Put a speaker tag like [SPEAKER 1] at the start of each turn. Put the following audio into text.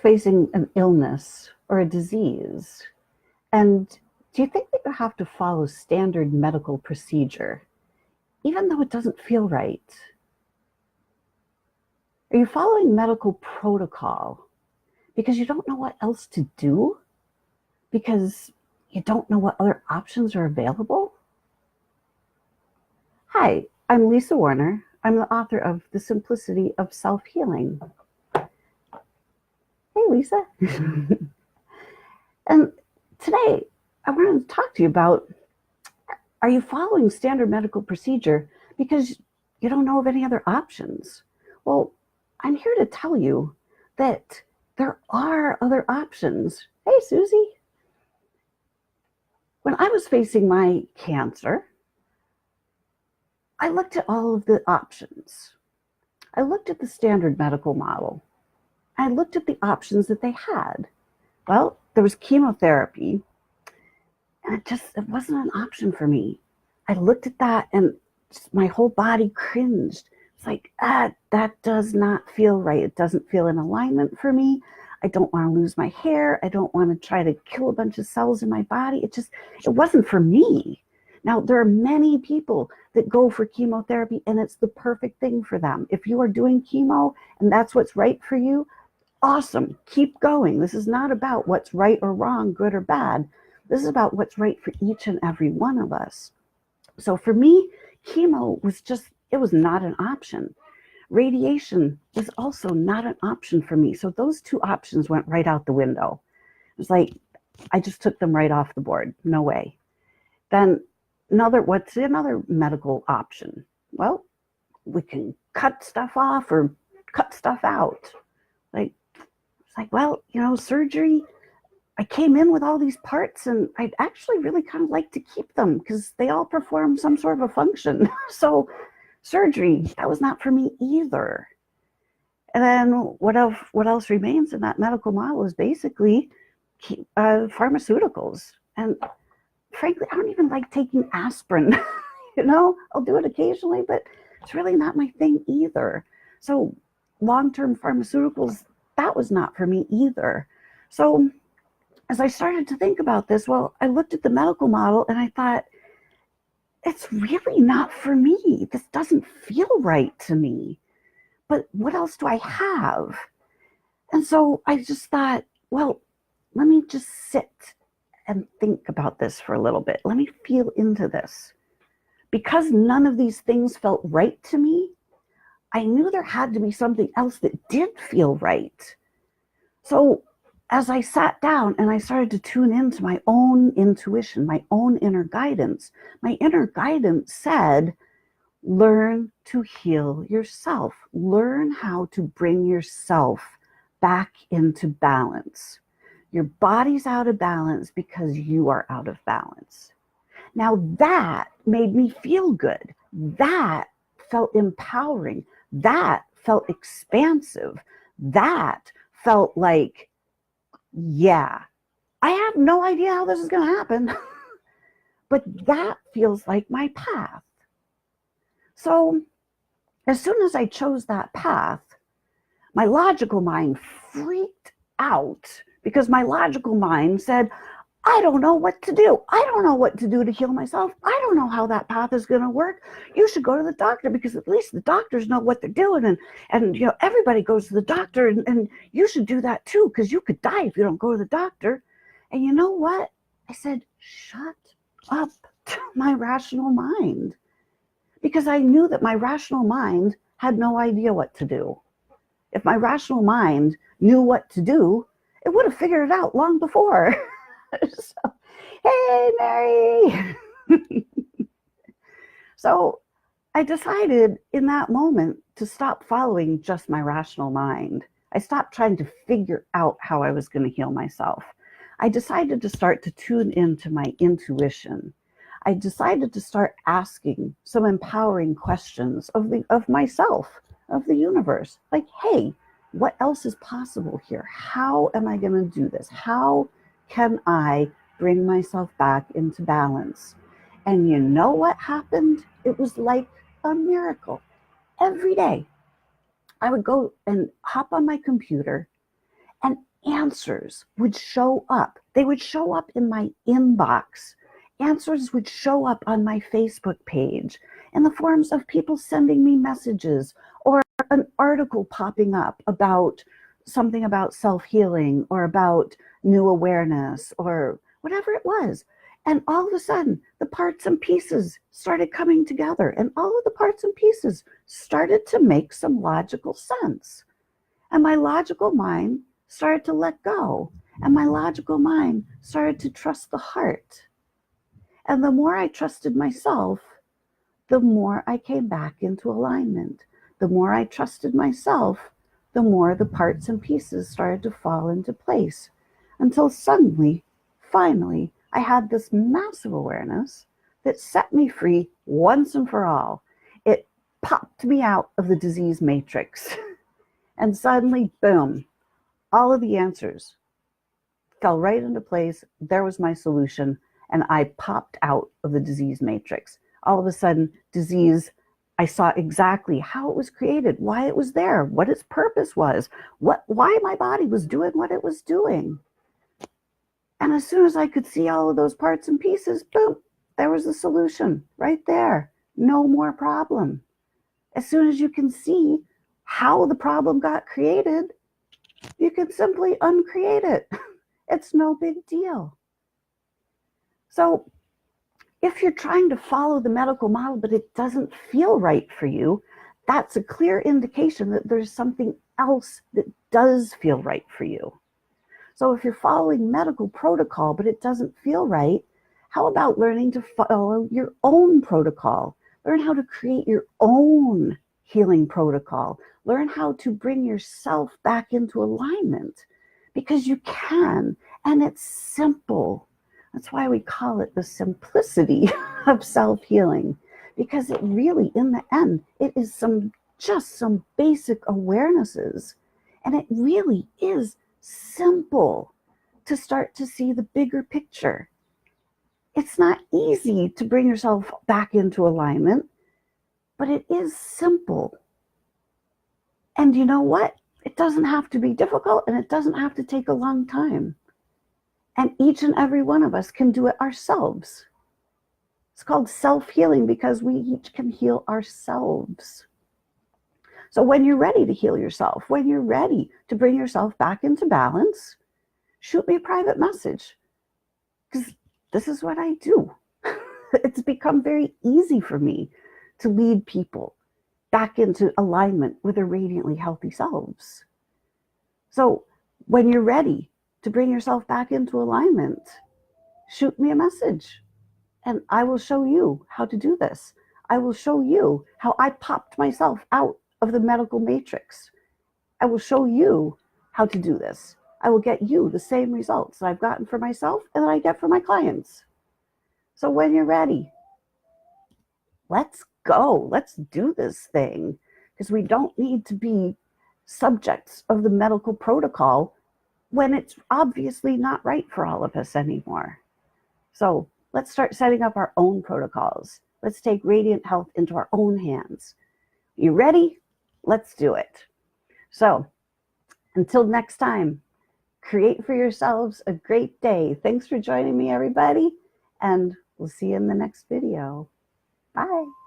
[SPEAKER 1] facing an illness or a disease, and do you think that you have to follow standard medical procedure, even though it doesn't feel right? Are you following medical protocol because you don't know what else to do? Because you don't know what other options are available? Hi, I'm Lisa Warner. I'm the author of The Simplicity of Self-Healing. Hey, Lisa. And today I wanted to talk to you about, are you following standard medical procedure because you don't know of any other options? Well, I'm here to tell you that there are other options. Hey, Susie. When I was facing my cancer, I looked at all of the options. I looked at the standard medical model. I looked at the options that they had. Well, there was chemotherapy, and it wasn't an option for me. I looked at that and just my whole body cringed. It's like, that does not feel right. It doesn't feel in alignment for me. I don't want to lose my hair. I don't want to try to kill a bunch of cells in my body. It wasn't for me. Now, there are many people that go for chemotherapy and it's the perfect thing for them. If you are doing chemo and that's what's right for you, awesome, keep going. This is not about what's right or wrong, good or bad. This is about what's right for each and every one of us. So for me, chemo it was not an option. Radiation was also not an option for me. So those two options went right out the window. It was like, I just took them right off the board. No way. Then what's another medical option? Well, we can cut stuff off or cut stuff out. It's like, well, surgery, I came in with all these parts and I'd actually really kind of like to keep them because they all perform some sort of a function. So surgery, that was not for me either. And then what else remains in that medical model is basically pharmaceuticals. And frankly, I don't even like taking aspirin. I'll do it occasionally, but it's really not my thing either. So long-term pharmaceuticals, that was not for me either. So as I started to think about this, well, I looked at the medical model and I thought, it's really not for me. This doesn't feel right to me. But what else do I have? And so I just thought, well, let me just sit and think about this for a little bit. Let me feel into this. Because none of these things felt right to me, I knew there had to be something else that did feel right. So as I sat down and I started to tune into my own intuition, my own inner guidance, my inner guidance said, learn to heal yourself. Learn how to bring yourself back into balance. Your body's out of balance because you are out of balance. Now that made me feel good. That felt empowering. That felt expansive. That felt like, yeah, I have no idea how this is going to happen, but that feels like my path. So as soon as I chose that path, my logical mind freaked out because my logical mind said, I don't know what to do. I don't know what to do to heal myself. I don't know how that path is going to work. You should go to the doctor because at least the doctors know what they're doing. And everybody goes to the doctor and you should do that too because you could die if you don't go to the doctor. And you know what? I said, shut up to my rational mind because I knew that my rational mind had no idea what to do. If my rational mind knew what to do, it would have figured it out long before. So, hey, Mary. So I decided in that moment to stop following just my rational mind. I stopped trying to figure out how I was going to heal myself. I decided to start to tune into my intuition. I decided to start asking some empowering questions of myself, of the universe. Like, hey, what else is possible here? How am I going to do this? How can I bring myself back into balance? And you know what happened? It was like a miracle. Every day, I would go and hop on my computer, and answers would show up. They would show up in my inbox. Answers would show up on my Facebook page in the forms of people sending me messages or an article popping up about something about self-healing or about new awareness or whatever it was. And all of a sudden, the parts and pieces started coming together, and all of the parts and pieces started to make some logical sense. And my logical mind started to let go, and my logical mind started to trust the heart. And the more I trusted myself, the more I came back into alignment. The more I trusted myself, the more the parts and pieces started to fall into place, until suddenly, finally, I had this massive awareness that set me free once and for all. It popped me out of the disease matrix. And suddenly, boom, all of the answers fell right into place. There was my solution, and I popped out of the disease matrix. All of a sudden, disease, I saw exactly how it was created, why it was there, what its purpose was, why my body was doing what it was doing. And as soon as I could see all of those parts and pieces, boom, there was the solution right there. No more problem. As soon as you can see how the problem got created, you can simply uncreate it. It's no big deal. So if you're trying to follow the medical model, but it doesn't feel right for you, that's a clear indication that there's something else that does feel right for you. So if you're following medical protocol, but it doesn't feel right, how about learning to follow your own protocol? Learn how to create your own healing protocol. Learn how to bring yourself back into alignment, because you can, and it's simple. That's why we call it the simplicity of self-healing, because it really, in the end, it is just some basic awarenesses. And it really is simple to start to see the bigger picture. It's not easy to bring yourself back into alignment, but it is simple. And you know what? It doesn't have to be difficult, and it doesn't have to take a long time. And each and every one of us can do it ourselves. It's called self-healing because we each can heal ourselves. So when you're ready to heal yourself, when you're ready to bring yourself back into balance, shoot me a private message, because this is what I do. It's become very easy for me to lead people back into alignment with their radiantly healthy selves. So when you're ready to bring yourself back into alignment, shoot me a message, and I will show you how to do this. I will show you how I popped myself out of the medical matrix. I will show you how to do this. I will get you the same results that I've gotten for myself and that I get for my clients. So when you're ready, let's go. Let's do this thing, because we don't need to be subjects of the medical protocol when it's obviously not right for all of us anymore. So let's start setting up our own protocols. Let's take radiant health into our own hands. You ready? Let's do it. So until next time, create for yourselves a great day. Thanks for joining me, everybody, and we'll see you in the next video. Bye.